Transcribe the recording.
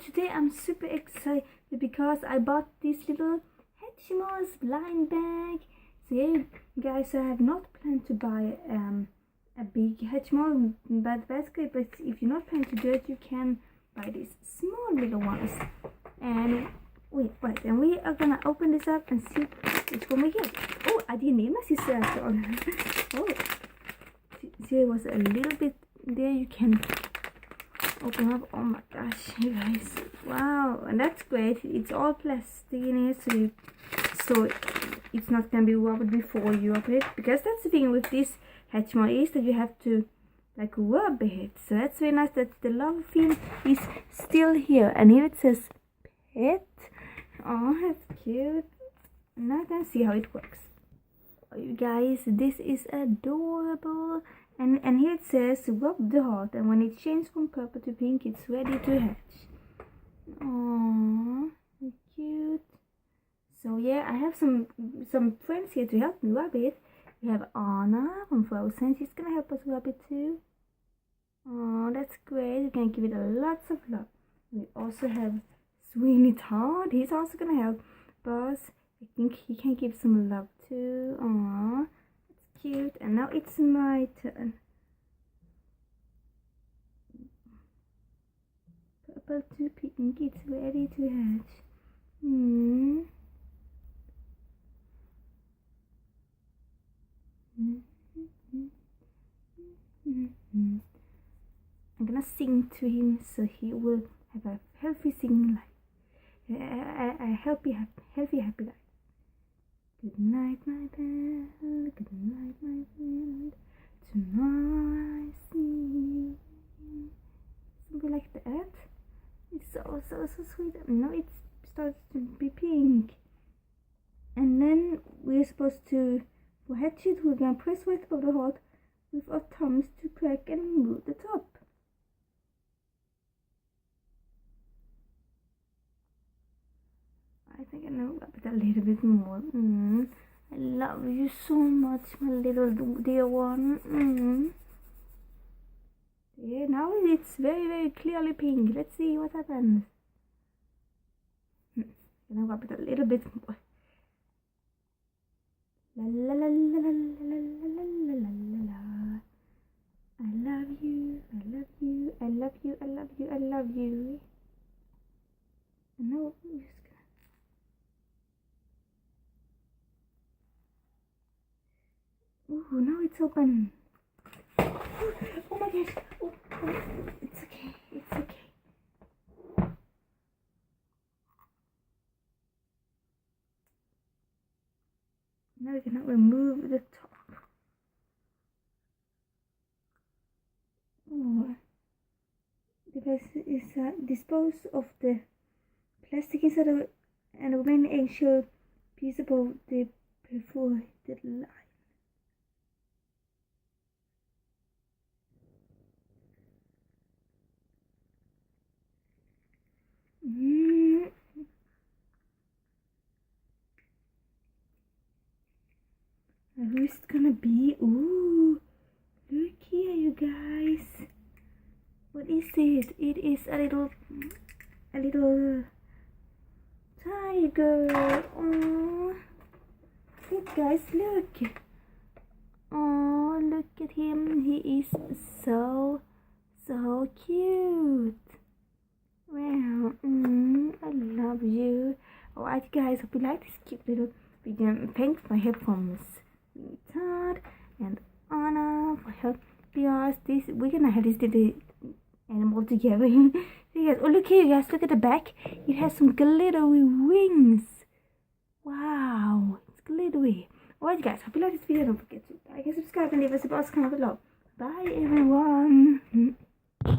today I'm super excited because I bought this little Hatchimals blind bag. So yeah, guys, I have not planned to buy a big Hatchimal basket, but if you're not planning to do it, you can buy these small little ones. And wait, and we are gonna open this up and see which one we get. Oh, I didn't need my sister after all. Oh, see, it was a little bit there. You can open up. Oh my gosh, you guys, wow, and that's great. It's all plastic in it, so it's not gonna be rubbed before you open it, because that's the thing with this Hatchimal is that you have to like rub it. So that's very nice that the love theme is still here, and here it says pet. Oh, that's cute. Now I'm gonna see how it works. Oh, you guys, this is adorable. And here it says rub the heart, and when it changes from purple to pink, it's ready to hatch. Aww, cute. So yeah, I have some friends here to help me rub it. We have Anna from Frozen. She's gonna help us rub it too. Oh, that's great. We can give it lots of love. We also have Sweeney Todd. He's also gonna help us. I think he can give some love too. Aww, that's cute. And now it's my turn. Purple to pink. It's ready to hatch. I'm gonna sing to him so he will have a healthy singing life, a healthy happy life. Good night, my bell. Good night, my friend. Tomorrow I see you. Something like that. It's so sweet. Now it starts to be pink, and then we're supposed to, for hatch it, we're gonna press right over the heart with our thumbs to crack and remove the top. I think I know rub it a little bit more. I love you so much, my little dear one. Yeah, now it's very clearly pink. Let's see what happens. Gonna rub it a little bit more. La la la la la la la la la la la. I love you, I love you, I love you, I love you, I love you. And now I'm just gonna. Ooh, now it's open. Oh my gosh. Oh, it's okay. It's okay. Now we're gonna remove the top. Oh, the best is dispose of the plastic inside of it, and the remaining eggshell piece above the perforated line. Who is it gonna be? Ooh, look here, you guys. What is it? It is a little tiger. Oh, look, guys, look. Oh, look at him. He is so cute. Wow. I love you. Alright, guys, hope you like this cute little video. Thanks for help from Todd and Anna for helping us. We're gonna have this little animal together. See, guys, oh look here, guys, look at the back. It has some glittery wings. Wow, it's glittery. Alright, guys, hope you like this video. Don't forget to like and subscribe and leave us a comment below. Bye, everyone.